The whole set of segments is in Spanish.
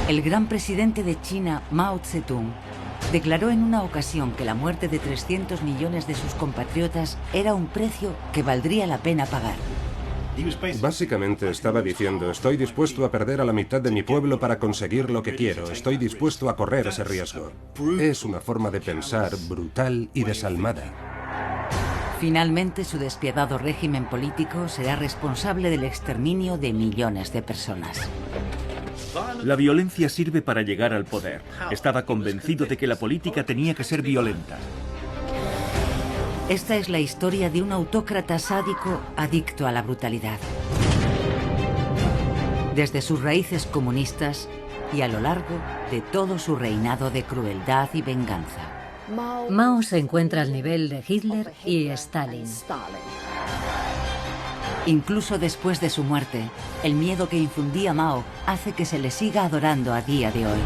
El gran presidente de China, Mao Zedong, declaró en una ocasión que la muerte de 300 millones de sus compatriotas era un precio que valdría la pena pagar. Básicamente estaba diciendo, estoy dispuesto a perder a la mitad de mi pueblo para conseguir lo que quiero, estoy dispuesto a correr ese riesgo. Es una forma de pensar brutal y desalmada. Finalmente, su despiadado régimen político será responsable del exterminio de millones de personas. La violencia sirve para llegar al poder. Estaba convencido de que la política tenía que ser violenta. Esta es la historia de un autócrata sádico adicto a la brutalidad. Desde sus raíces comunistas y a lo largo de todo su reinado de crueldad y venganza. Mao se encuentra al nivel de Hitler y Stalin. Incluso después de su muerte, el miedo que infundía Mao hace que se le siga adorando a día de hoy.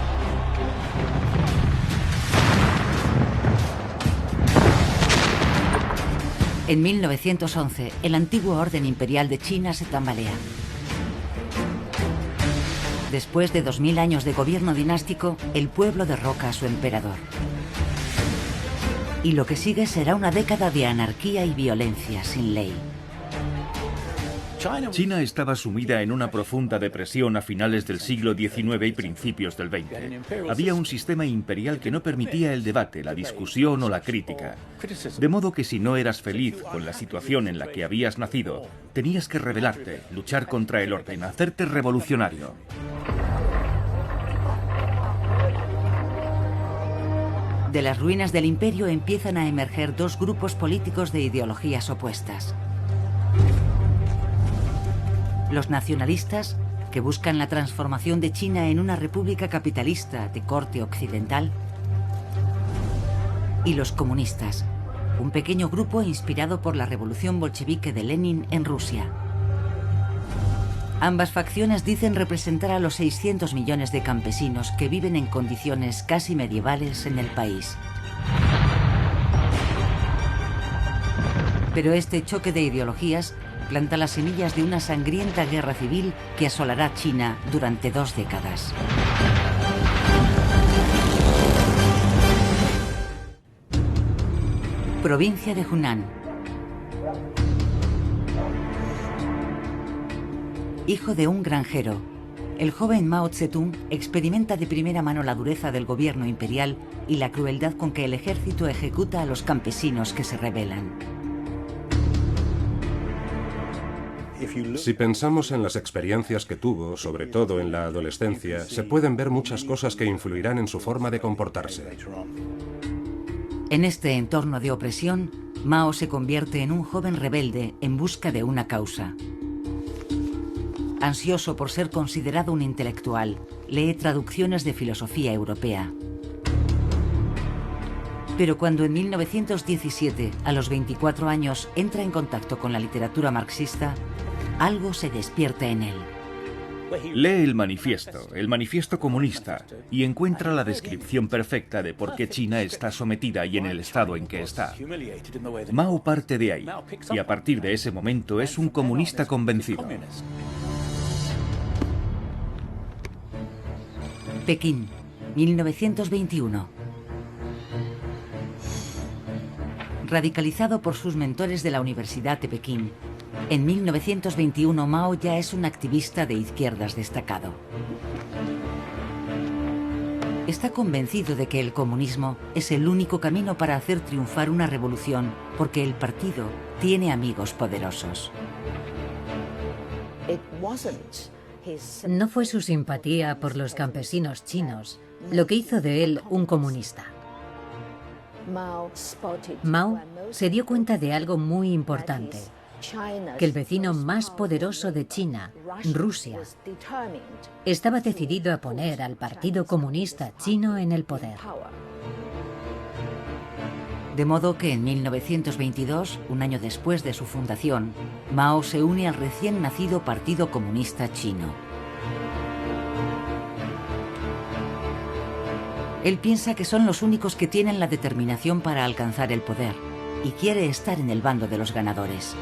En 1911, el antiguo orden imperial de China se tambalea. Después de 2000 años de gobierno dinástico, el pueblo derroca a su emperador. Y lo que sigue será una década de anarquía y violencia sin ley. China estaba sumida en una profunda depresión a finales del siglo XIX y principios del XX. Había un sistema imperial que no permitía el debate, la discusión o la crítica. De modo que si no eras feliz con la situación en la que habías nacido, tenías que rebelarte, luchar contra el orden, hacerte revolucionario. De las ruinas del imperio empiezan a emerger dos grupos políticos de ideologías opuestas. Los nacionalistas, que buscan la transformación de China en una república capitalista de corte occidental. Y los comunistas, un pequeño grupo inspirado por la revolución bolchevique de Lenin en Rusia. Ambas facciones dicen representar a los 600 millones de campesinos que viven en condiciones casi medievales en el país. Pero este choque de ideologías planta las semillas de una sangrienta guerra civil que asolará China durante 2 décadas. Provincia de Hunan. Hijo de un granjero, el joven Mao Zedong experimenta de primera mano la dureza del gobierno imperial y la crueldad con que el ejército ejecuta a los campesinos que se rebelan. Si pensamos en las experiencias que tuvo, sobre todo en la adolescencia, se pueden ver muchas cosas que influirán en su forma de comportarse. En este entorno de opresión, Mao se convierte en un joven rebelde en busca de una causa. Ansioso por ser considerado un intelectual, lee traducciones de filosofía europea. Pero cuando en 1917, a los 24 años, entra en contacto con la literatura marxista, algo se despierta en él. Lee el manifiesto comunista, y encuentra la descripción perfecta de por qué China está sometida y en el estado en que está. Mao parte de ahí, y a partir de ese momento es un comunista convencido. Pekín, 1921. Radicalizado por sus mentores de la Universidad de Pekín, en 1921 Mao ya es un activista de izquierdas destacado. Está convencido de que el comunismo es el único camino para hacer triunfar una revolución, porque el partido tiene amigos poderosos. No fue su simpatía por los campesinos chinos lo que hizo de él un comunista. Mao se dio cuenta de algo muy importante, que el vecino más poderoso de China, Rusia, estaba decidido a poner al Partido Comunista Chino en el poder. De modo que en 1922, un año después de su fundación, Mao se une al recién nacido Partido Comunista Chino. Él piensa que son los únicos que tienen la determinación para alcanzar el poder y quiere estar en el bando de los ganadores.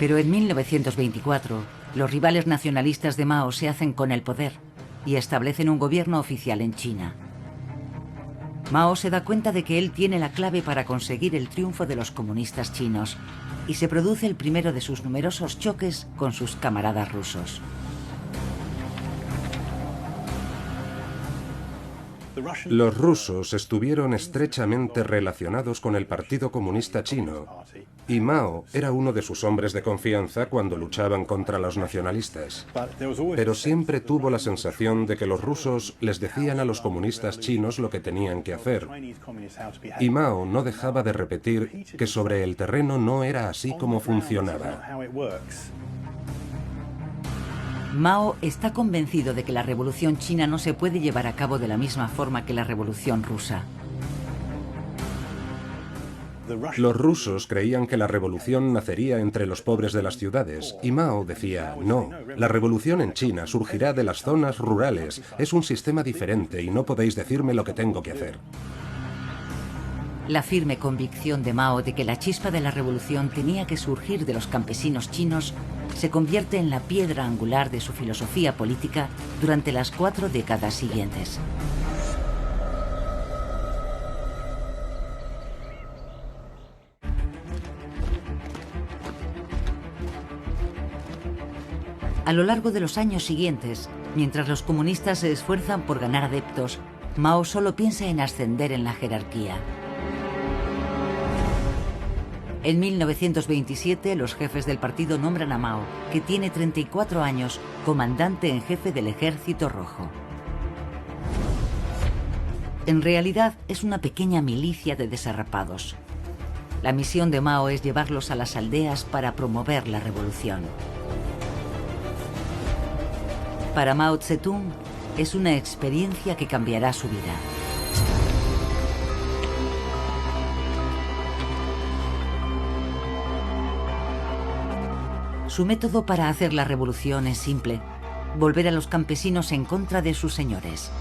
Pero en 1924, los rivales nacionalistas de Mao se hacen con el poder y establecen un gobierno oficial en China. Mao se da cuenta de que él tiene la clave para conseguir el triunfo de los comunistas chinos y se produce el primero de sus numerosos choques con sus camaradas rusos. Los rusos estuvieron estrechamente relacionados con el Partido Comunista Chino y Mao era uno de sus hombres de confianza cuando luchaban contra los nacionalistas. Pero siempre tuvo la sensación de que los rusos les decían a los comunistas chinos lo que tenían que hacer. Y Mao no dejaba de repetir que sobre el terreno no era así como funcionaba. Mao está convencido de que la revolución china no se puede llevar a cabo de la misma forma que la revolución rusa. Los rusos creían que la revolución nacería entre los pobres de las ciudades, y Mao decía, no, la revolución en China surgirá de las zonas rurales, es un sistema diferente y no podéis decirme lo que tengo que hacer. La firme convicción de Mao de que la chispa de la revolución tenía que surgir de los campesinos chinos se convierte en la piedra angular de su filosofía política durante las 4 décadas siguientes. A lo largo de los años siguientes, mientras los comunistas se esfuerzan por ganar adeptos, Mao solo piensa en ascender en la jerarquía. En 1927, los jefes del partido nombran a Mao, que tiene 34 años, comandante en jefe del Ejército Rojo. En realidad, es una pequeña milicia de desarrapados. La misión de Mao es llevarlos a las aldeas para promover la revolución. Para Mao Zedong, es una experiencia que cambiará su vida. Su método para hacer la revolución es simple: volver a los campesinos en contra de sus señores.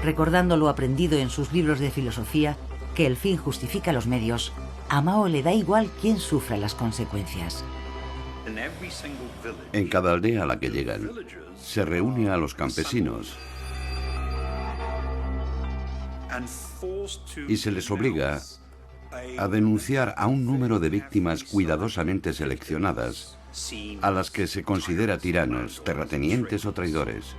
Recordando lo aprendido en sus libros de filosofía, que el fin justifica los medios, a Mao le da igual quién sufra las consecuencias. En cada aldea a la que llegan, se reúne a los campesinos y se les obliga a denunciar a un número de víctimas cuidadosamente seleccionadas, a las que se considera tiranos, terratenientes o traidores.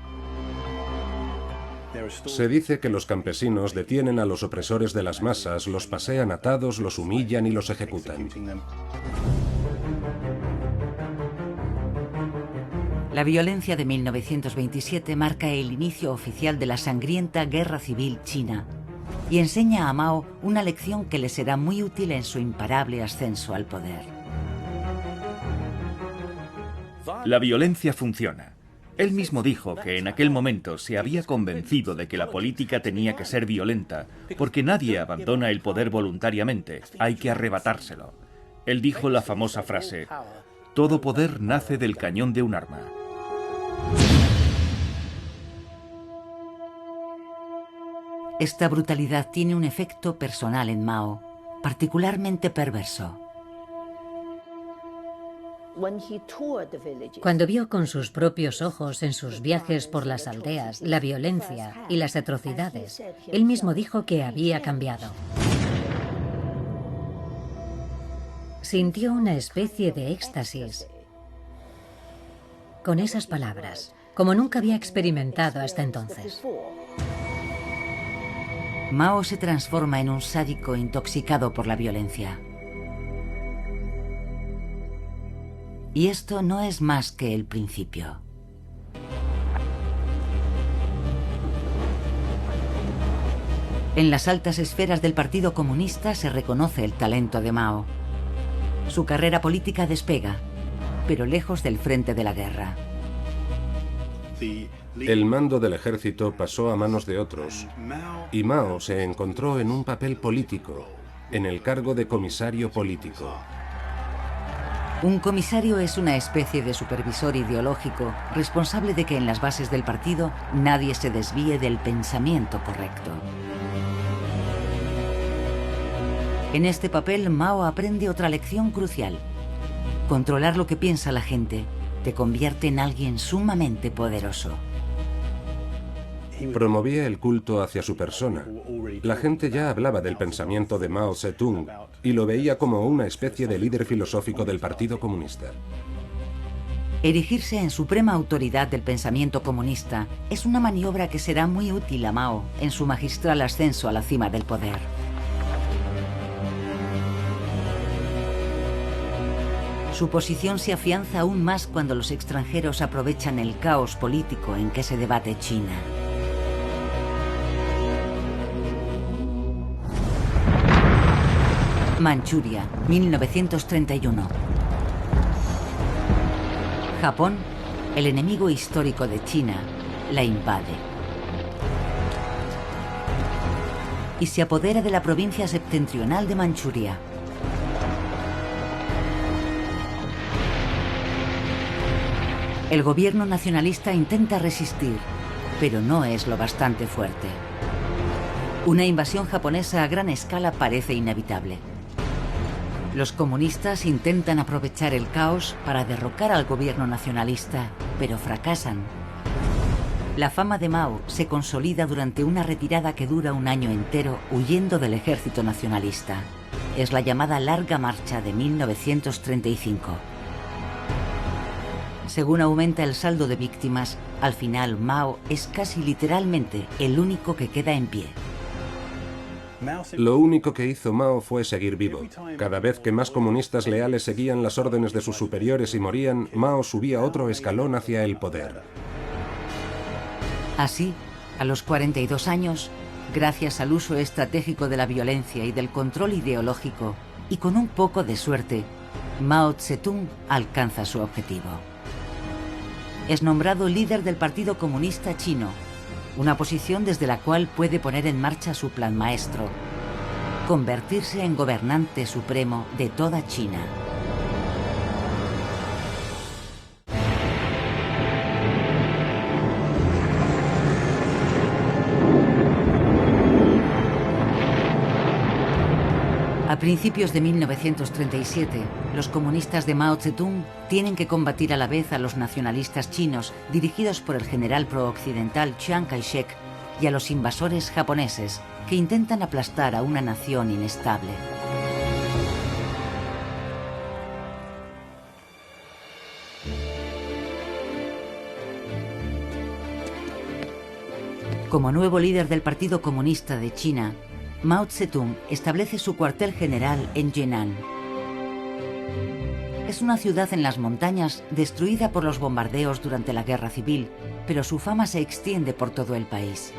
Se dice que los campesinos detienen a los opresores de las masas, los pasean atados, los humillan y los ejecutan. La violencia de 1927 marca el inicio oficial de la sangrienta Guerra Civil China y enseña a Mao una lección que le será muy útil en su imparable ascenso al poder. La violencia funciona. Él mismo dijo que en aquel momento se había convencido de que la política tenía que ser violenta, porque nadie abandona el poder voluntariamente, hay que arrebatárselo. Él dijo la famosa frase: todo poder nace del cañón de un arma. Esta brutalidad tiene un efecto personal en Mao, particularmente perverso. Cuando vio con sus propios ojos en sus viajes por las aldeas la violencia y las atrocidades, él mismo dijo que había cambiado. Sintió una especie de éxtasis con esas palabras, como nunca había experimentado hasta entonces. Mao se transforma en un sádico intoxicado por la violencia. Y esto no es más que el principio. En las altas esferas del Partido Comunista se reconoce el talento de Mao. Su carrera política despega, pero lejos del frente de la guerra. El mando del ejército pasó a manos de otros, y Mao se encontró en un papel político, en el cargo de comisario político. Un comisario es una especie de supervisor ideológico responsable de que en las bases del partido nadie se desvíe del pensamiento correcto. En este papel, Mao aprende otra lección crucial: Controlar lo que piensa la gente te convierte en alguien sumamente poderoso. Promovía el culto hacia su persona. La gente ya hablaba del pensamiento de Mao Zedong y lo veía como una especie de líder filosófico del Partido Comunista. Erigirse en suprema autoridad del pensamiento comunista es una maniobra que será muy útil a Mao en su magistral ascenso a la cima del poder. Su posición se afianza aún más cuando los extranjeros aprovechan el caos político en que se debate China. Manchuria, 1931. Japón, el enemigo histórico de China, la invade. Y se apodera de la provincia septentrional de Manchuria. El gobierno nacionalista intenta resistir, pero no es lo bastante fuerte. Una invasión japonesa a gran escala parece inevitable. Los comunistas intentan aprovechar el caos para derrocar al gobierno nacionalista, pero fracasan. La fama de Mao se consolida durante una retirada que dura un año entero huyendo del ejército nacionalista. Es la llamada Larga Marcha de 1935. Según aumenta el saldo de víctimas, al final Mao es casi literalmente el único que queda en pie. Lo único que hizo Mao fue seguir vivo. Cada vez que más comunistas leales seguían las órdenes de sus superiores y morían, Mao subía otro escalón hacia el poder. Así, a los 42 años, gracias al uso estratégico de la violencia y del control ideológico, y con un poco de suerte, Mao Zedong alcanza su objetivo. Es nombrado líder del Partido Comunista Chino, una posición desde la cual puede poner en marcha su plan maestro: convertirse en gobernante supremo de toda China. A principios de 1937, los comunistas de Mao Zedong tienen que combatir a la vez a los nacionalistas chinos, dirigidos por el general pro-occidental Chiang Kai-shek, y a los invasores japoneses, que intentan aplastar a una nación inestable. Como nuevo líder del Partido Comunista de China, Mao Zedong establece su cuartel general en Yan'an. Es una ciudad en las montañas destruida por los bombardeos durante la Guerra Civil, pero su fama se extiende por todo el país.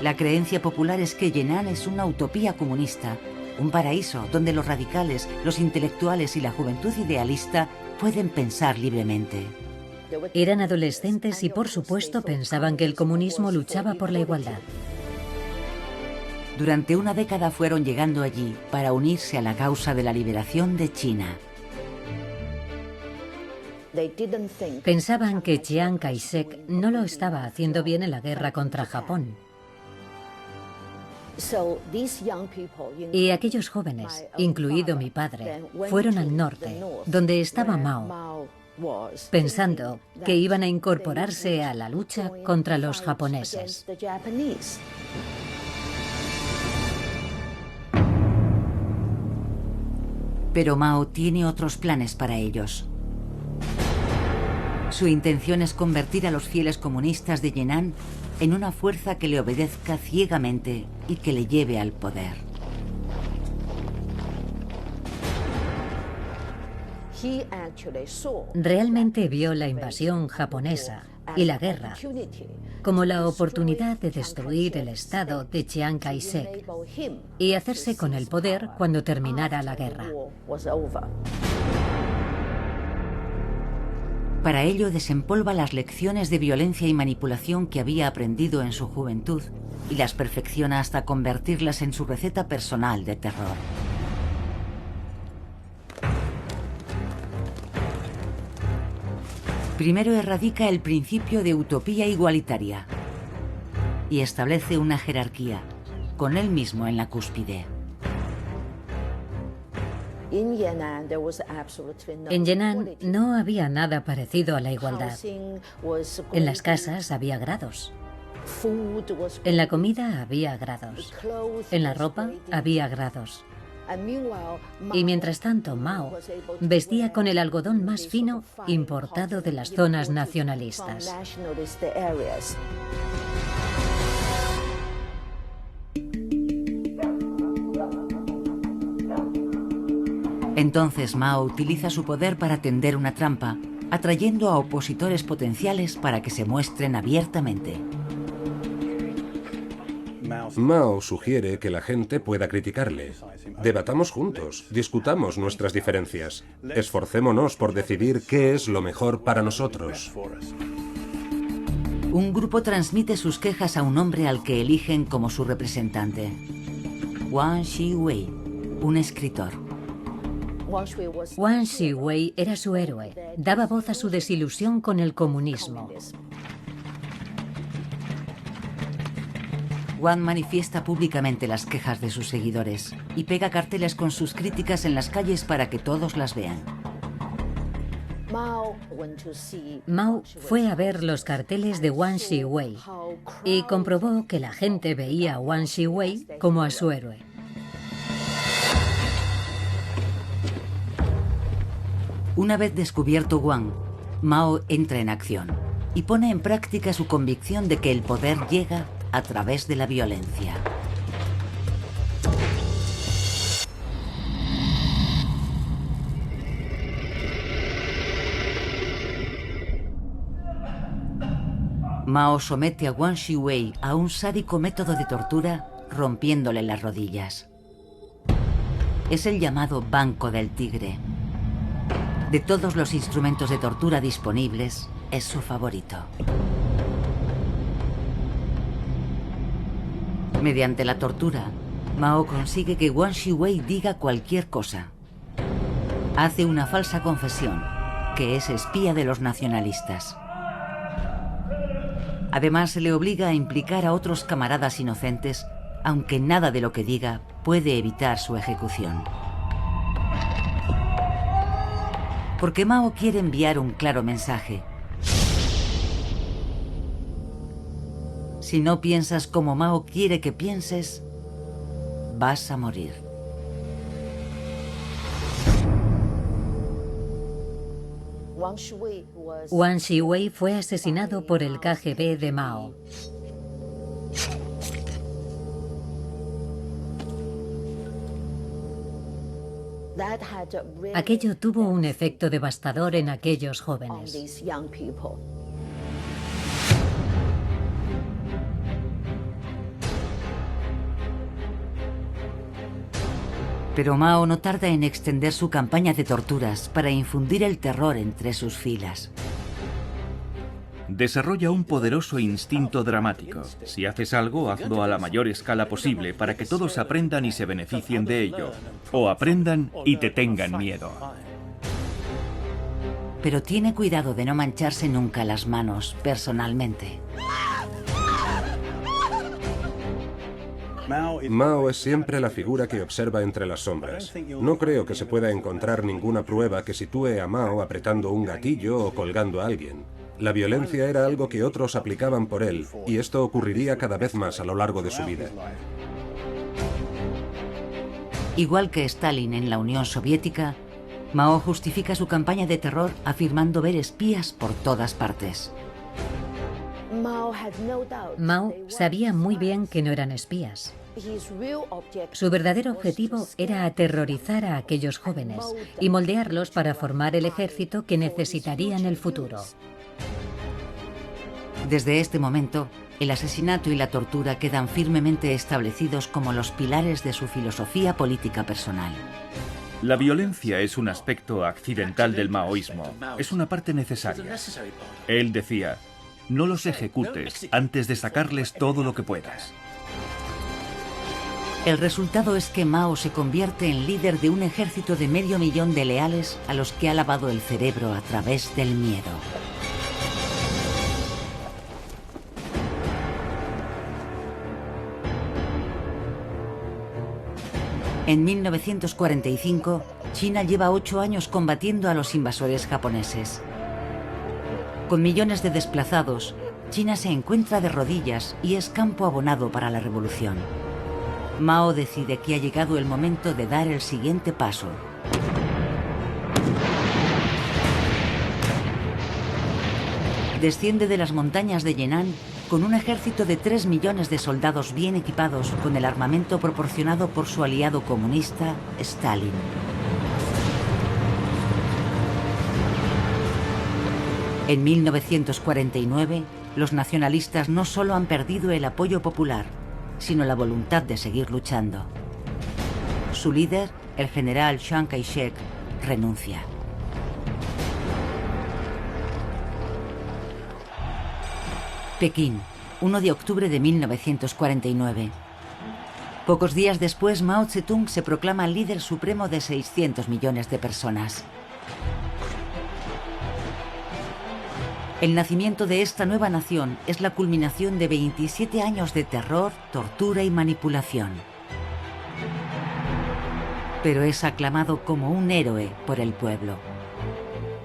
La creencia popular es que Yan'an es una utopía comunista, un paraíso donde los radicales, los intelectuales y la juventud idealista pueden pensar libremente. Eran adolescentes y, por supuesto, pensaban que el comunismo luchaba por la igualdad. Durante una década fueron llegando allí para unirse a la causa de la liberación de China. Pensaban que Chiang Kai-shek no lo estaba haciendo bien en la guerra contra Japón. Y aquellos jóvenes, incluido mi padre, fueron al norte, donde estaba Mao, pensando que iban a incorporarse a la lucha contra los japoneses. Pero Mao tiene otros planes para ellos. Su intención es convertir a los fieles comunistas de Yan'an en una fuerza que le obedezca ciegamente y que le lleve al poder. Realmente vio la invasión japonesa y la guerra como la oportunidad de destruir el Estado de Chiang Kai-shek y hacerse con el poder cuando terminara la guerra. Para ello desempolva las lecciones de violencia y manipulación que había aprendido en su juventud y las perfecciona hasta convertirlas en su receta personal de terror. Primero erradica el principio de utopía igualitaria y establece una jerarquía, con él mismo en la cúspide. En Yan'an no había nada parecido a la igualdad. En las casas había grados. En la comida había grados. En la ropa había grados. Y mientras tanto, Mao vestía con el algodón más fino importado de las zonas nacionalistas. Entonces Mao utiliza su poder para tender una trampa, atrayendo a opositores potenciales para que se muestren abiertamente. Mao sugiere que la gente pueda criticarle. Debatamos juntos, discutamos nuestras diferencias. Esforcémonos por decidir qué es lo mejor para nosotros. Un grupo transmite sus quejas a un hombre al que eligen como su representante. Wang Shiwei, un escritor. Wang Shiwei era su héroe. Daba voz a su desilusión con el comunismo. Wang manifiesta públicamente las quejas de sus seguidores y pega carteles con sus críticas en las calles para que todos las vean. Mao fue a ver los carteles de Wang Shiwei y comprobó que la gente veía a Wang Shiwei como a su héroe. Una vez descubierto Wang, Mao entra en acción y pone en práctica su convicción de que el poder llega a través de la violencia. Mao somete a Wang Shiwei a un sádico método de tortura, rompiéndole las rodillas. Es el llamado Banco del Tigre. De todos los instrumentos de tortura disponibles, es su favorito. Mediante la tortura, Mao consigue que Wang Shiwei diga cualquier cosa. Hace una falsa confesión, que es espía de los nacionalistas. Además, se le obliga a implicar a otros camaradas inocentes, aunque nada de lo que diga puede evitar su ejecución. Porque Mao quiere enviar un claro mensaje. Si no piensas como Mao quiere que pienses, vas a morir. Wang Shiwei fue asesinado por el KGB de Mao. Aquello tuvo un efecto devastador en aquellos jóvenes. Pero Mao no tarda en extender su campaña de torturas para infundir el terror entre sus filas. Desarrolla un poderoso instinto dramático. Si haces algo, hazlo a la mayor escala posible para que todos aprendan y se beneficien de ello. O aprendan y te tengan miedo. Pero tiene cuidado de no mancharse nunca las manos personalmente. Mao es siempre la figura que observa entre las sombras. No creo que se pueda encontrar ninguna prueba que sitúe a Mao apretando un gatillo o colgando a alguien. La violencia era algo que otros aplicaban por él, y esto ocurriría cada vez más a lo largo de su vida. Igual que Stalin en la Unión Soviética, Mao justifica su campaña de terror afirmando ver espías por todas partes. Mao sabía muy bien que no eran espías. Su verdadero objetivo era aterrorizar a aquellos jóvenes y moldearlos para formar el ejército que necesitaría en el futuro. Desde este momento, el asesinato y la tortura quedan firmemente establecidos como los pilares de su filosofía política personal. La violencia es un aspecto accidental del maoísmo, es una parte necesaria. Él decía: no los ejecutes antes de sacarles todo lo que puedas. El resultado es que Mao se convierte en líder de un ejército de 500.000 de leales a los que ha lavado el cerebro a través del miedo. En 1945, China lleva 8 años combatiendo a los invasores japoneses. Con millones de desplazados, China se encuentra de rodillas y es campo abonado para la revolución. Mao decide que ha llegado el momento de dar el siguiente paso. Desciende de las montañas de Yan'an con un ejército de 3 millones de soldados bien equipados con el armamento proporcionado por su aliado comunista, Stalin. En 1949, los nacionalistas no solo han perdido el apoyo popular, sino la voluntad de seguir luchando. Su líder, el general Chiang Kai-shek, renuncia. Pekín, 1 de octubre de 1949. Pocos días después, Mao Zedong se proclama líder supremo de 600 millones de personas. El nacimiento de esta nueva nación es la culminación de 27 años de terror, tortura y manipulación. Pero es aclamado como un héroe por el pueblo.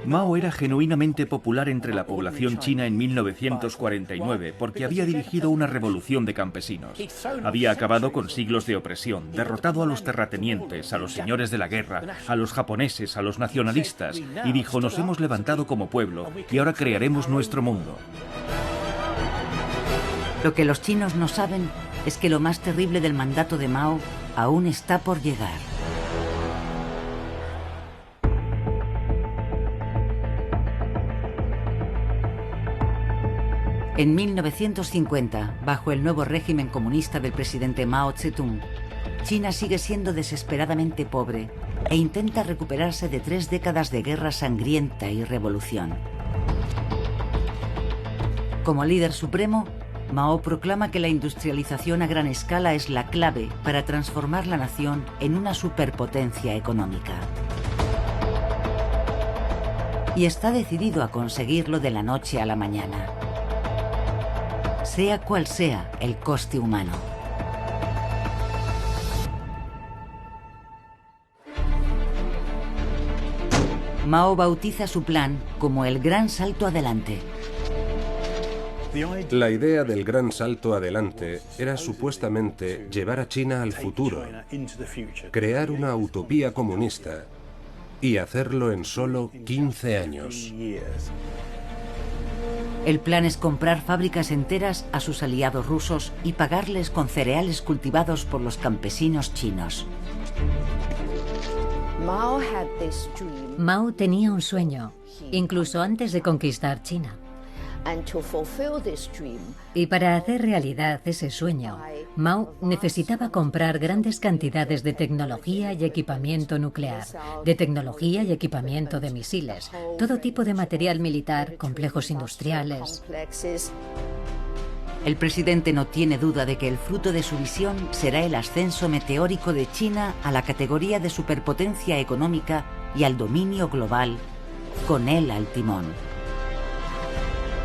Mao era genuinamente popular entre la población china en 1949 porque había dirigido una revolución de campesinos. Había acabado con siglos de opresión, derrotado a los terratenientes, a los señores de la guerra, a los japoneses, a los nacionalistas, y dijo: nos hemos levantado como pueblo y ahora crearemos nuestro mundo. Lo que los chinos no saben es que lo más terrible del mandato de Mao aún está por llegar. En 1950, bajo el nuevo régimen comunista del presidente Mao Zedong, China sigue siendo desesperadamente pobre e intenta recuperarse de 3 décadas de guerra sangrienta y revolución. Como líder supremo, Mao proclama que la industrialización a gran escala es la clave para transformar la nación en una superpotencia económica. Y está decidido a conseguirlo de la noche a la mañana, sea cual sea el coste humano. Mao bautiza su plan como el Gran Salto Adelante. La idea del gran salto adelante era supuestamente llevar a China al futuro, crear una utopía comunista y hacerlo en solo 15 años. El plan es comprar fábricas enteras a sus aliados rusos y pagarles con cereales cultivados por los campesinos chinos. Mao tenía un sueño, incluso antes de conquistar China. Y para hacer realidad ese sueño, Mao necesitaba comprar grandes cantidades de tecnología y equipamiento nuclear, de tecnología y equipamiento de misiles, todo tipo de material militar, complejos industriales. El presidente no tiene duda de que el fruto de su visión será el ascenso meteórico de China a la categoría de superpotencia económica y al dominio global, con él al timón.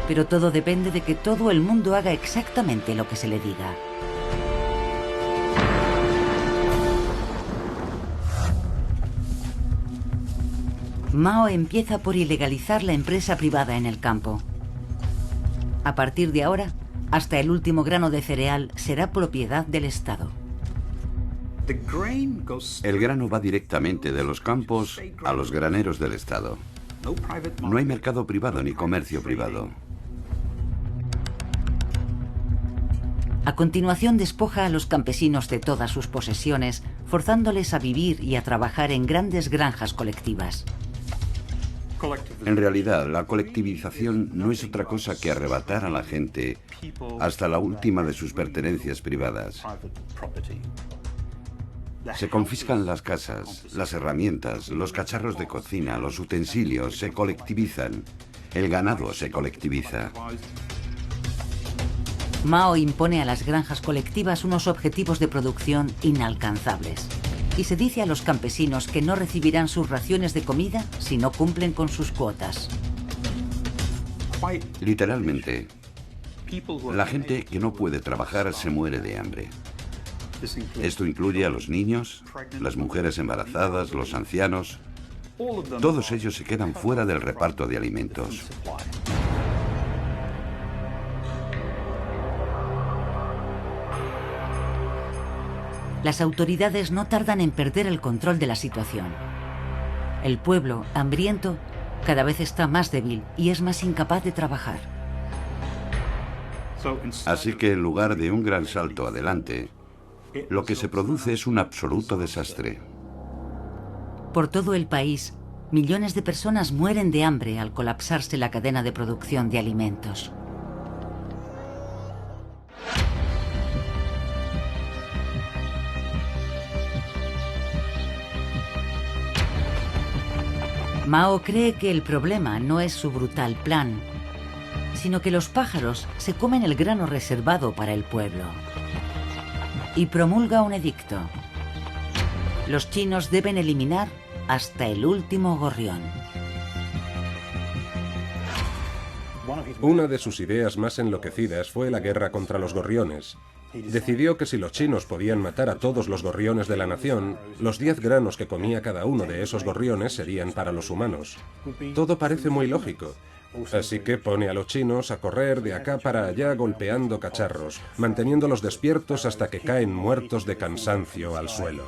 Pero todo depende de que todo el mundo haga exactamente lo que se le diga. Mao empieza por ilegalizar la empresa privada en el campo. A partir de ahora, hasta el último grano de cereal será propiedad del Estado. El grano va directamente de los campos a los graneros del Estado. No hay mercado privado ni comercio privado. A continuación despoja a los campesinos de todas sus posesiones, forzándoles a vivir y a trabajar en grandes granjas colectivas. En realidad, la colectivización no es otra cosa que arrebatar a la gente hasta la última de sus pertenencias privadas. Se confiscan las casas, las herramientas, los cacharros de cocina, los utensilios, se colectivizan. El ganado se colectiviza. Mao impone a las granjas colectivas unos objetivos de producción inalcanzables. Y se dice a los campesinos que no recibirán sus raciones de comida si no cumplen con sus cuotas. Literalmente, la gente que no puede trabajar se muere de hambre. Esto incluye a los niños, las mujeres embarazadas, los ancianos. Todos ellos se quedan fuera del reparto de alimentos. Las autoridades no tardan en perder el control de la situación. El pueblo, hambriento, cada vez está más débil y es más incapaz de trabajar. Así que en lugar de un gran salto adelante, lo que se produce es un absoluto desastre. Por todo el país, millones de personas mueren de hambre al colapsarse la cadena de producción de alimentos. Mao cree que el problema no es su brutal plan, sino que los pájaros se comen el grano reservado para el pueblo. Y promulga un edicto. Los chinos deben eliminar hasta el último gorrión. Una de sus ideas más enloquecidas fue la guerra contra los gorriones. Decidió que si los chinos podían matar a todos los gorriones de la nación, los 10 granos que comía cada uno de esos gorriones serían para los humanos. Todo parece muy lógico. Así que pone a los chinos a correr de acá para allá golpeando cacharros, manteniéndolos despiertos hasta que caen muertos de cansancio al suelo.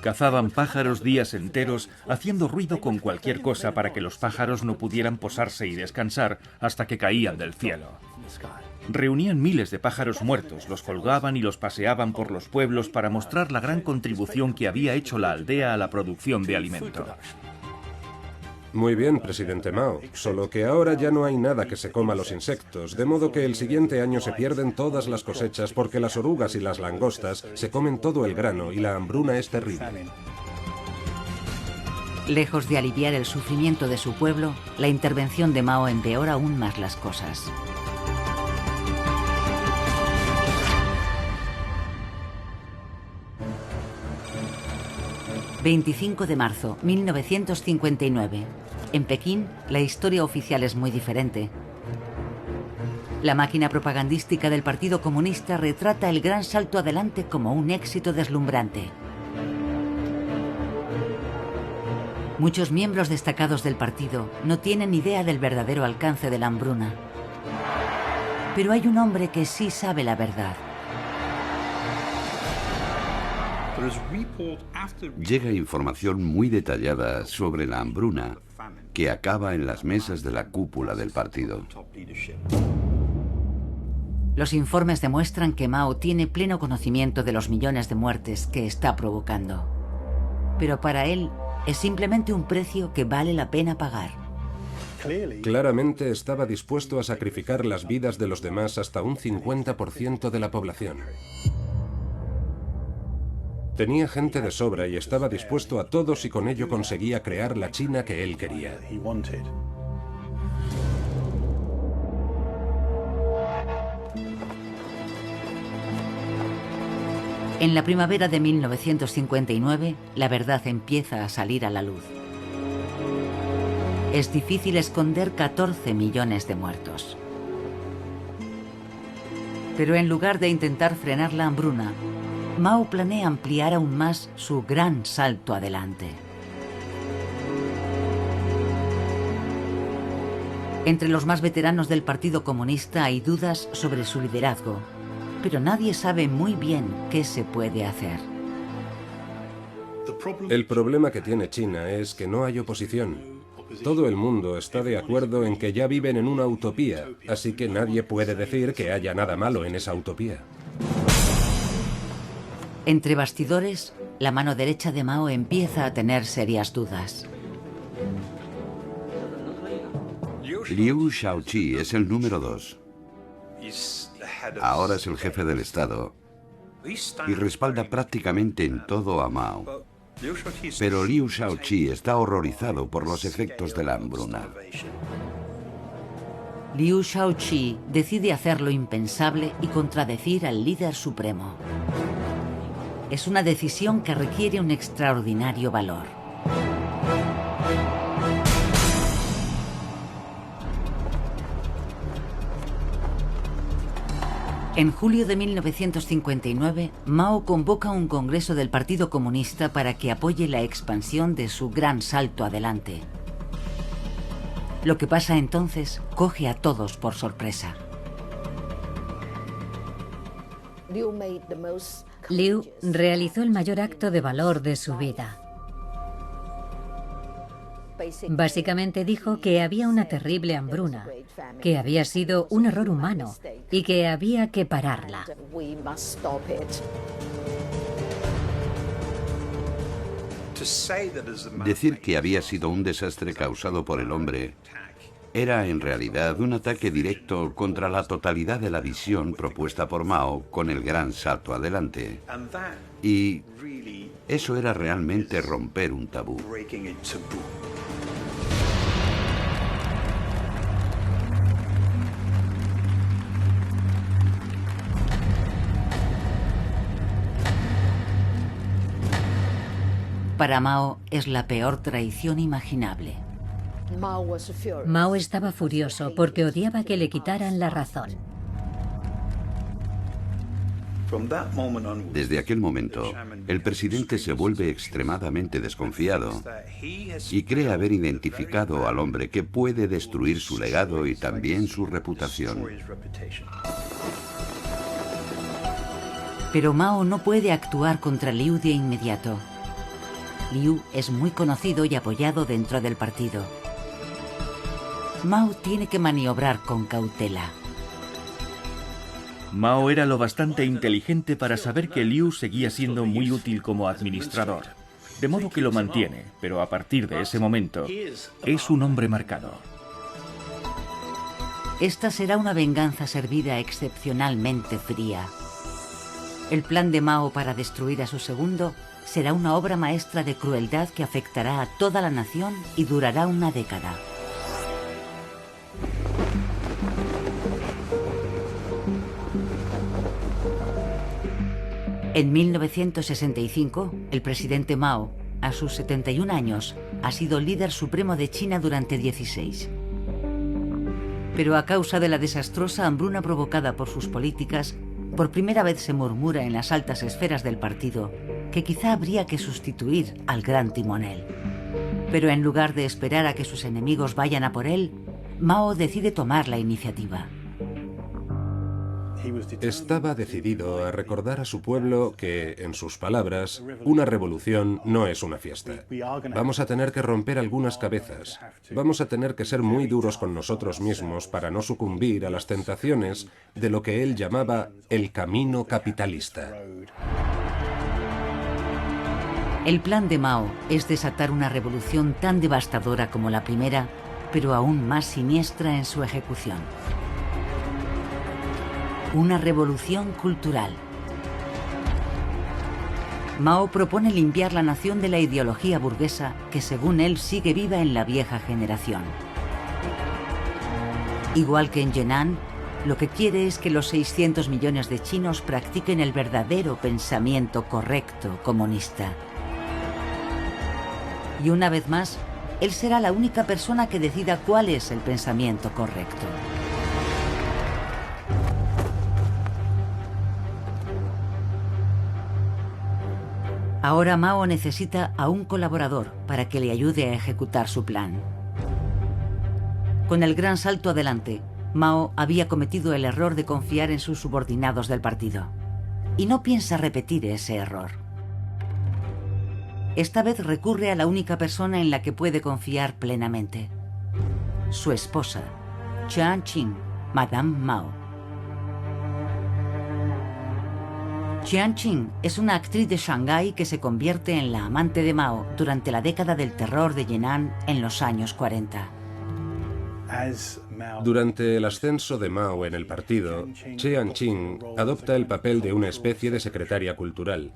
Cazaban pájaros días enteros, haciendo ruido con cualquier cosa para que los pájaros no pudieran posarse y descansar hasta que caían del cielo. Reunían miles de pájaros muertos, los colgaban y los paseaban por los pueblos para mostrar la gran contribución que había hecho la aldea a la producción de alimento. Muy bien, presidente Mao, solo que ahora ya no hay nada que se coma los insectos, de modo que el siguiente año se pierden todas las cosechas porque las orugas y las langostas se comen todo el grano y la hambruna es terrible. Lejos de aliviar el sufrimiento de su pueblo, la intervención de Mao empeora aún más las cosas. ...25 de marzo, 1959... En Pekín, la historia oficial es muy diferente. La máquina propagandística del Partido Comunista retrata el gran salto adelante como un éxito deslumbrante. Muchos miembros destacados del partido no tienen idea del verdadero alcance de la hambruna. Pero hay un hombre que sí sabe la verdad. Llega información muy detallada sobre la hambruna que acaba en las mesas de la cúpula del partido. Los informes demuestran que Mao tiene pleno conocimiento de los millones de muertes que está provocando. Pero para él es simplemente un precio que vale la pena pagar. Claramente estaba dispuesto a sacrificar las vidas de los demás hasta un 50% de la población. Tenía gente de sobra y estaba dispuesto a todos y con ello conseguía crear la China que él quería. En la primavera de 1959, la verdad empieza a salir a la luz. Es difícil esconder 14 millones de muertos. Pero en lugar de intentar frenar la hambruna, Mao planea ampliar aún más su gran salto adelante. Entre los más veteranos del Partido Comunista hay dudas sobre su liderazgo, pero nadie sabe muy bien qué se puede hacer. El problema que tiene China es que no hay oposición. Todo el mundo está de acuerdo en que ya viven en una utopía, así que nadie puede decir que haya nada malo en esa utopía. Entre bastidores, la mano derecha de Mao empieza a tener serias dudas. Liu Shaoqi es el número 2. Ahora es el jefe del Estado y respalda prácticamente en todo a Mao. Pero Liu Shaoqi está horrorizado por los efectos de la hambruna. Liu Shaoqi decide hacer lo impensable y contradecir al líder supremo. Es una decisión que requiere un extraordinario valor. En julio de 1959, Mao convoca un congreso del Partido Comunista para que apoye la expansión de su gran salto adelante. Lo que pasa entonces coge a todos por sorpresa. Liu realizó el mayor acto de valor de su vida. Básicamente dijo que había una terrible hambruna, que había sido un error humano y que había que pararla. Decir que había sido un desastre causado por el hombre era en realidad un ataque directo contra la totalidad de la visión propuesta por Mao con el gran salto adelante. Y eso era realmente romper un tabú. Para Mao es la peor traición imaginable. Mao estaba furioso porque odiaba que le quitaran la razón. Desde aquel momento, el presidente se vuelve extremadamente desconfiado y cree haber identificado al hombre que puede destruir su legado y también su reputación. Pero Mao no puede actuar contra Liu de inmediato. Liu es muy conocido y apoyado dentro del partido. Mao tiene que maniobrar con cautela. Mao era lo bastante inteligente para saber que Liu seguía siendo muy útil como administrador, de modo que lo mantiene, pero a partir de ese momento es un hombre marcado. Esta será una venganza servida excepcionalmente fría. El plan de Mao para destruir a su segundo será una obra maestra de crueldad que afectará a toda la nación y durará una década. En 1965, el presidente Mao, a sus 71 años, ha sido líder supremo de China durante 16. Pero a causa de la desastrosa hambruna provocada por sus políticas, por primera vez se murmura en las altas esferas del partido que quizá habría que sustituir al gran timonel. Pero en lugar de esperar a que sus enemigos vayan a por él, Mao decide tomar la iniciativa. Estaba decidido a recordar a su pueblo que, en sus palabras, una revolución no es una fiesta. Vamos a tener que romper algunas cabezas. Vamos a tener que ser muy duros con nosotros mismos para no sucumbir a las tentaciones de lo que él llamaba el camino capitalista. El plan de Mao es desatar una revolución tan devastadora como la primera, pero aún más siniestra en su ejecución. Una revolución cultural. Mao propone limpiar la nación de la ideología burguesa que, según él, sigue viva en la vieja generación. Igual que en Yan'an, lo que quiere es que los 600 millones de chinos practiquen el verdadero pensamiento correcto comunista. Y una vez más, él será la única persona que decida cuál es el pensamiento correcto. Ahora Mao necesita a un colaborador para que le ayude a ejecutar su plan. Con el gran salto adelante, Mao había cometido el error de confiar en sus subordinados del partido. Y no piensa repetir ese error. Esta vez recurre a la única persona en la que puede confiar plenamente: su esposa, Jiang Qing, Madame Mao. Jiang Qing es una actriz de Shanghái que se convierte en la amante de Mao durante la década del terror de Yan'an en los años 40. Durante el ascenso de Mao en el partido, Jiang Qing adopta el papel de una especie de secretaria cultural.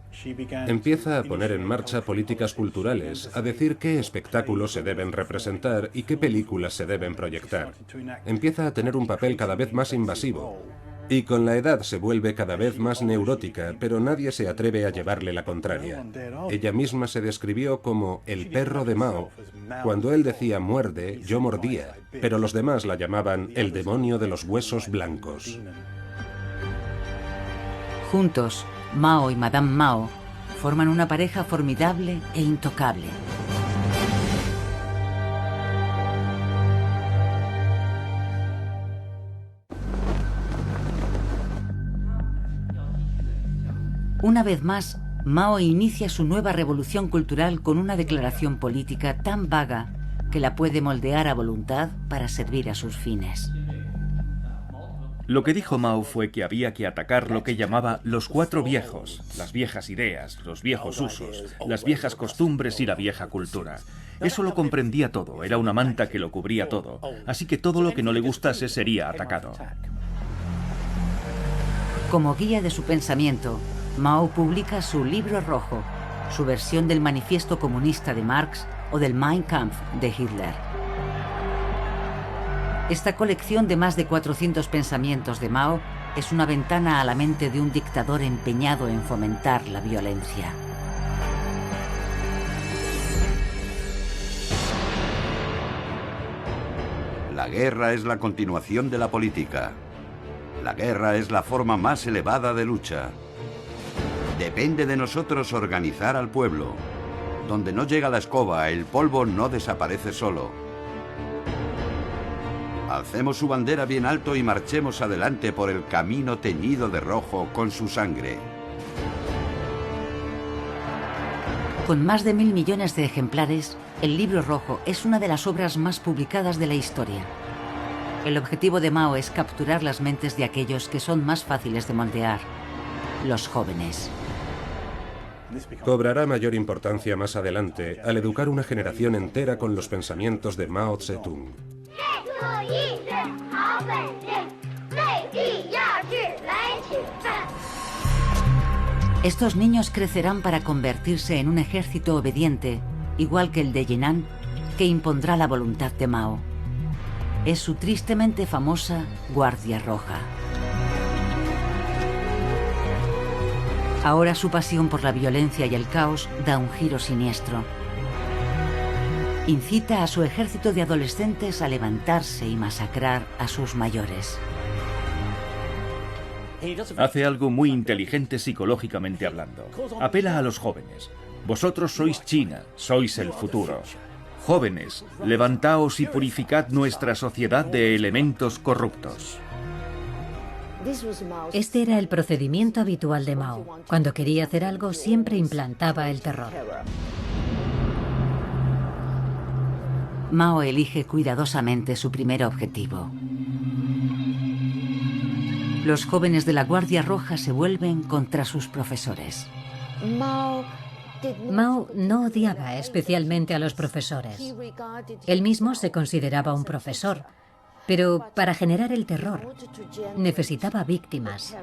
Empieza a poner en marcha políticas culturales, a decir qué espectáculos se deben representar y qué películas se deben proyectar. Empieza a tener un papel cada vez más invasivo. Y con la edad se vuelve cada vez más neurótica, pero nadie se atreve a llevarle la contraria. Ella misma se describió como el perro de Mao. Cuando él decía muerde, yo mordía, pero los demás la llamaban el demonio de los huesos blancos. Juntos, Mao y Madame Mao forman una pareja formidable e intocable. Una vez más, Mao inicia su nueva revolución cultural con una declaración política tan vaga que la puede moldear a voluntad para servir a sus fines. Lo que dijo Mao fue que había que atacar lo que llamaba los 4 viejos, las viejas ideas, los viejos usos, las viejas costumbres y la vieja cultura. Eso lo comprendía todo, era una manta que lo cubría todo, así que todo lo que no le gustase sería atacado. Como guía de su pensamiento, Mao publica su Libro Rojo, su versión del Manifiesto Comunista de Marx o del Mein Kampf de Hitler. Esta colección de más de 400 pensamientos de Mao es una ventana a la mente de un dictador empeñado en fomentar la violencia. La guerra es la continuación de la política. La guerra es la forma más elevada de lucha. Depende de nosotros organizar al pueblo. Donde no llega la escoba, el polvo no desaparece solo. Alcemos su bandera bien alto y marchemos adelante por el camino teñido de rojo con su sangre. Con más de 1.000 millones de ejemplares, el Libro Rojo es una de las obras más publicadas de la historia. El objetivo de Mao es capturar las mentes de aquellos que son más fáciles de moldear, los jóvenes. Cobrará mayor importancia más adelante al educar una generación entera con los pensamientos de Mao Zedong. Estos niños crecerán para convertirse en un ejército obediente, igual que el de Jinan, que impondrá la voluntad de Mao. Es su tristemente famosa Guardia Roja. Ahora su pasión por la violencia y el caos da un giro siniestro. Incita a su ejército de adolescentes a levantarse y masacrar a sus mayores. Hace algo muy inteligente psicológicamente hablando. Apela a los jóvenes. Vosotros sois China, sois el futuro. Jóvenes, levantaos y purificad nuestra sociedad de elementos corruptos. Este era el procedimiento habitual de Mao. Cuando quería hacer algo, siempre implantaba el terror. Mao elige cuidadosamente su primer objetivo. Los jóvenes de la Guardia Roja se vuelven contra sus profesores. Mao no odiaba especialmente a los profesores. Él mismo se consideraba un profesor, pero para generar el terror necesitaba víctimas.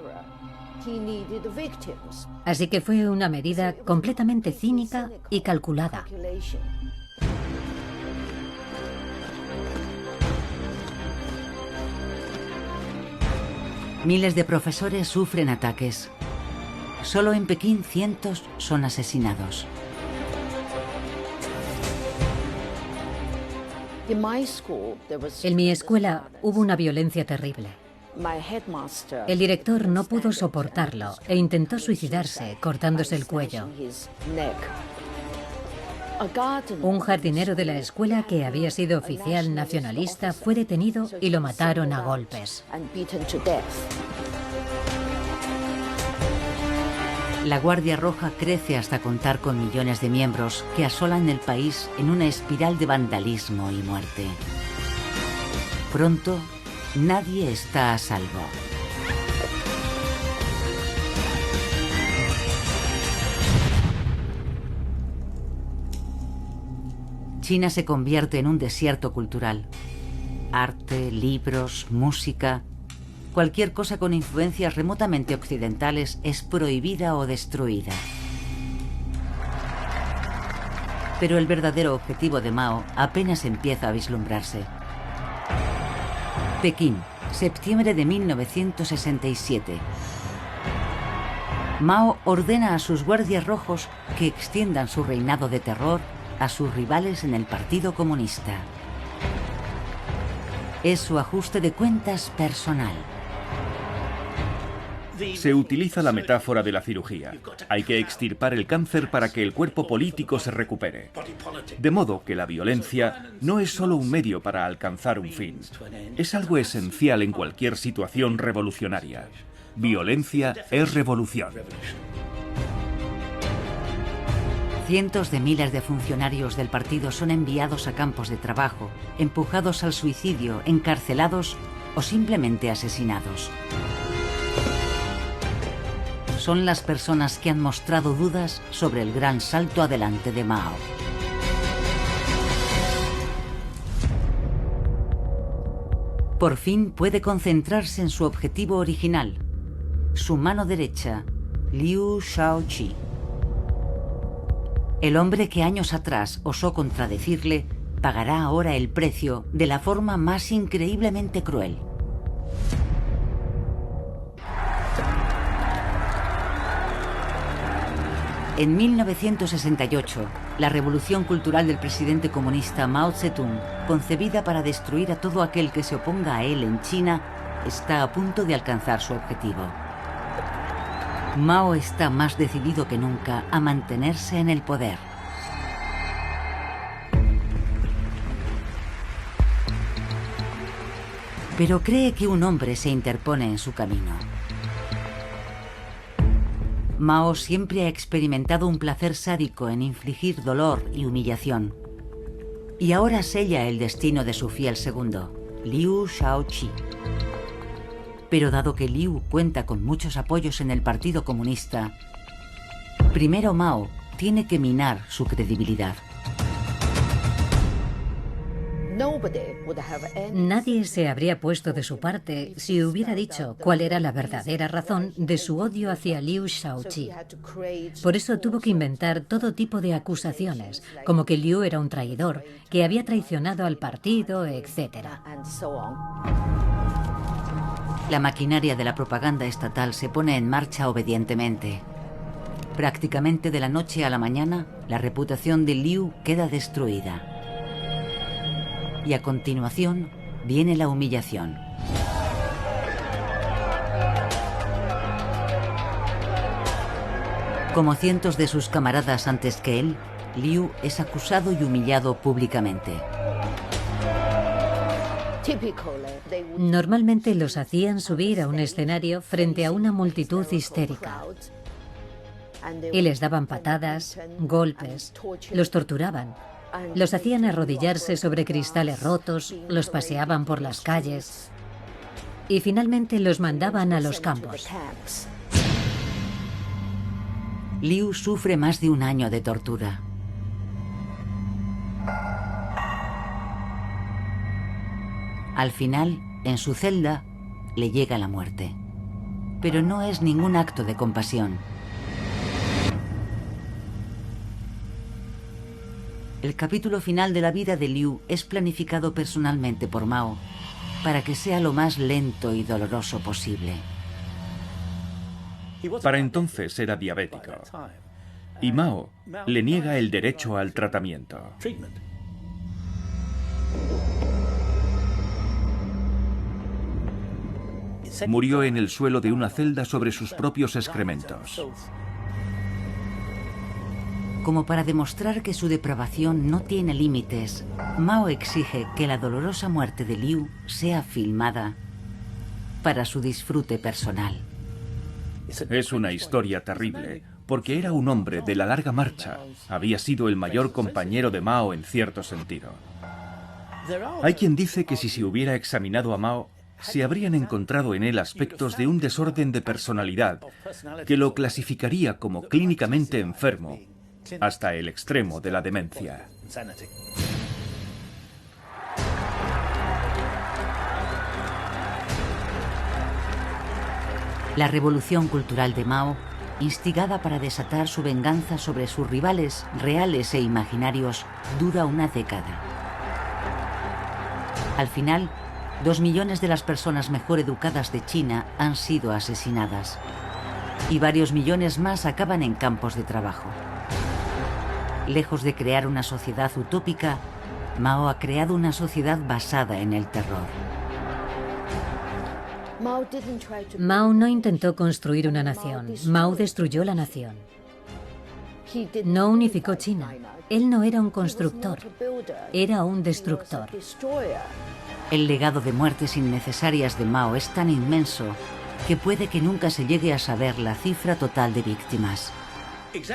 Así que fue una medida completamente cínica y calculada. Miles de profesores sufren ataques. Solo en Pekín cientos son asesinados. En mi escuela hubo una violencia terrible. El director no pudo soportarlo e intentó suicidarse cortándose el cuello. Un jardinero de la escuela que había sido oficial nacionalista fue detenido y lo mataron a golpes. La Guardia Roja crece hasta contar con millones de miembros que asolan el país en una espiral de vandalismo y muerte. Pronto, nadie está a salvo. China se convierte en un desierto cultural. Arte, libros, música... Cualquier cosa con influencias remotamente occidentales es prohibida o destruida. Pero el verdadero objetivo de Mao apenas empieza a vislumbrarse. Pekín, septiembre de 1967. Mao ordena a sus guardias rojos que extiendan su reinado de terror a sus rivales en el Partido Comunista. Es su ajuste de cuentas personal. Se utiliza la metáfora de la cirugía. Hay que extirpar el cáncer para que el cuerpo político se recupere. De modo que la violencia no es solo un medio para alcanzar un fin. Es algo esencial en cualquier situación revolucionaria. Violencia es revolución. Cientos de miles de funcionarios del partido son enviados a campos de trabajo, empujados al suicidio, encarcelados o simplemente asesinados. Son las personas que han mostrado dudas sobre el gran salto adelante de Mao. Por fin puede concentrarse en su objetivo original, su mano derecha, Liu Shaoqi. El hombre que años atrás osó contradecirle pagará ahora el precio de la forma más increíblemente cruel. En 1968, la revolución cultural del presidente comunista Mao Zedong, concebida para destruir a todo aquel que se oponga a él en China, está a punto de alcanzar su objetivo. Mao está más decidido que nunca a mantenerse en el poder. Pero cree que un hombre se interpone en su camino. Mao siempre ha experimentado un placer sádico en infligir dolor y humillación. Y ahora sella el destino de su fiel segundo, Liu Shaoqi. Pero dado que Liu cuenta con muchos apoyos en el Partido Comunista, primero Mao tiene que minar su credibilidad. Nadie se habría puesto de su parte si hubiera dicho cuál era la verdadera razón de su odio hacia Liu Shaoqi. Por eso tuvo que inventar todo tipo de acusaciones, como que Liu era un traidor, que había traicionado al partido, etc. La maquinaria de la propaganda estatal se pone en marcha obedientemente. Prácticamente de la noche a la mañana, la reputación de Liu queda destruida. Y a continuación viene la humillación. Como cientos de sus camaradas antes que él, Liu es acusado y humillado públicamente. Normalmente los hacían subir a un escenario frente a una multitud histérica. Y les daban patadas, golpes, los torturaban. Los hacían arrodillarse sobre cristales rotos, los paseaban por las calles y finalmente los mandaban a los campos. Liu sufre más de un año de tortura. Al final, en su celda, le llega la muerte. Pero no es ningún acto de compasión. El capítulo final de la vida de Liu es planificado personalmente por Mao para que sea lo más lento y doloroso posible. Para entonces era diabético. Y Mao le niega el derecho al tratamiento. Murió en el suelo de una celda sobre sus propios excrementos. Como para demostrar que su depravación no tiene límites, Mao exige que la dolorosa muerte de Liu sea filmada para su disfrute personal. Es una historia terrible, porque era un hombre de la larga marcha. Había sido el mayor compañero de Mao en cierto sentido. Hay quien dice que si se hubiera examinado a Mao, se habrían encontrado en él aspectos de un desorden de personalidad que lo clasificaría como clínicamente enfermo, hasta el extremo de la demencia. La revolución cultural de Mao, instigada para desatar su venganza sobre sus rivales reales e imaginarios, dura una década. Al final, 2 millones de las personas mejor educadas de China han sido asesinadas y varios millones más acaban en campos de trabajo. Lejos de crear una sociedad utópica, Mao ha creado una sociedad basada en el terror. Mao no intentó construir una nación. Mao destruyó la nación. No unificó China. Él no era un constructor, era un destructor. El legado de muertes innecesarias de Mao es tan inmenso que puede que nunca se llegue a saber la cifra total de víctimas.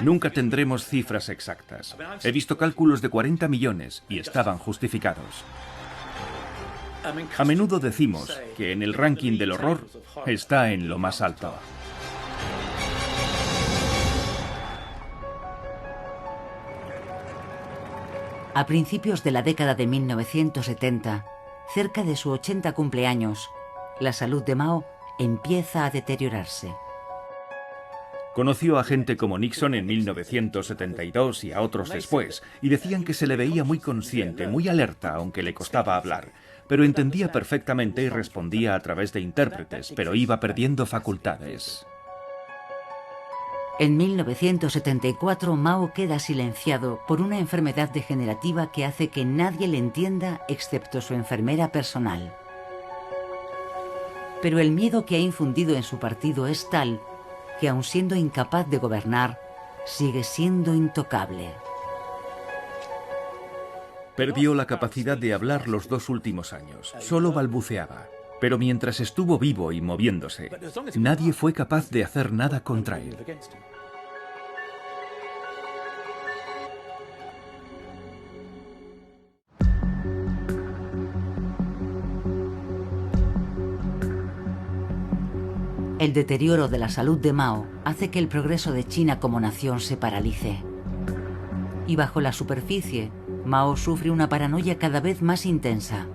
Nunca tendremos cifras exactas. He visto cálculos de 40 millones y estaban justificados. A menudo decimos que en el ranking del horror está en lo más alto. A principios de la década de 1970, cerca de su 80 cumpleaños, la salud de Mao empieza a deteriorarse. Conoció a gente como Nixon en 1972 y a otros después, y decían que se le veía muy consciente, muy alerta, aunque le costaba hablar. Pero entendía perfectamente y respondía a través de intérpretes, pero iba perdiendo facultades. En 1974, Mao queda silenciado por una enfermedad degenerativa que hace que nadie le entienda excepto su enfermera personal. Pero el miedo que ha infundido en su partido es tal que, aun siendo incapaz de gobernar, sigue siendo intocable. Perdió la capacidad de hablar los 2 últimos años. Solo balbuceaba. Pero mientras estuvo vivo y moviéndose, nadie fue capaz de hacer nada contra él. El deterioro de la salud de Mao hace que el progreso de China como nación se paralice. Y bajo la superficie, Mao sufre una paranoia cada vez más intensa.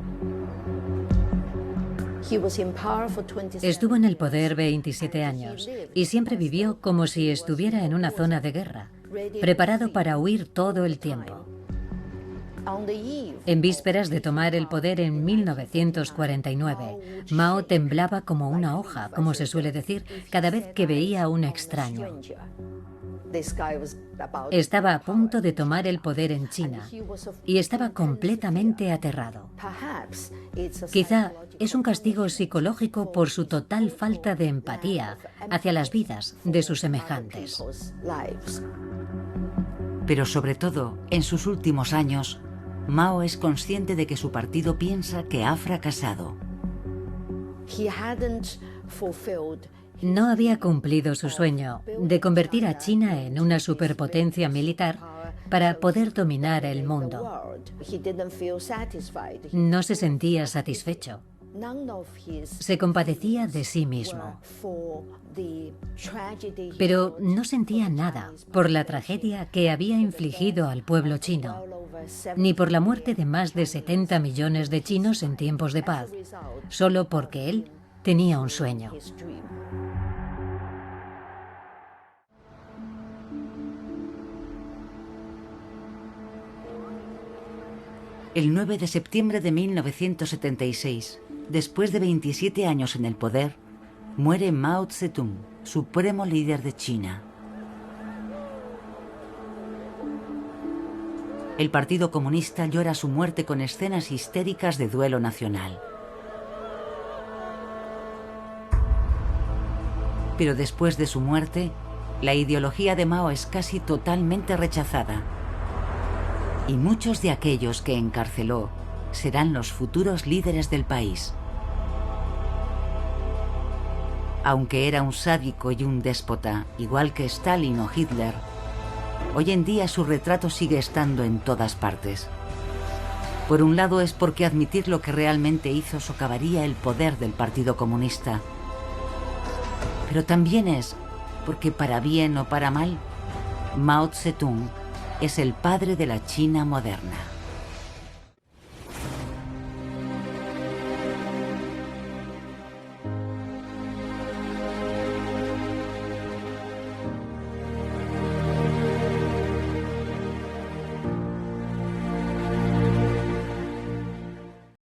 Estuvo en el poder 27 años y siempre vivió como si estuviera en una zona de guerra, preparado para huir todo el tiempo. En vísperas de tomar el poder en 1949, Mao temblaba como una hoja, como se suele decir, cada vez que veía a un extraño. Estaba a punto de tomar el poder en China y estaba completamente aterrado. Quizá es un castigo psicológico por su total falta de empatía hacia las vidas de sus semejantes. Pero sobre todo, en sus últimos años, Mao es consciente de que su partido piensa que ha fracasado. No había cumplido su sueño de convertir a China en una superpotencia militar para poder dominar el mundo. No se sentía satisfecho. Se compadecía de sí mismo. Pero no sentía nada por la tragedia que había infligido al pueblo chino, ni por la muerte de más de 70 millones de chinos en tiempos de paz, solo porque él tenía un sueño. El 9 de septiembre de 1976, después de 27 años en el poder, muere Mao Zedong, supremo líder de China. El Partido Comunista llora su muerte con escenas histéricas de duelo nacional. Pero después de su muerte, la ideología de Mao es casi totalmente rechazada. Y muchos de aquellos que encarceló serán los futuros líderes del país. Aunque era un sádico y un déspota, igual que Stalin o Hitler, hoy en día su retrato sigue estando en todas partes. Por un lado es porque admitir lo que realmente hizo socavaría el poder del Partido Comunista. Pero también es porque, para bien o para mal, Mao Zedong es el padre de la China moderna.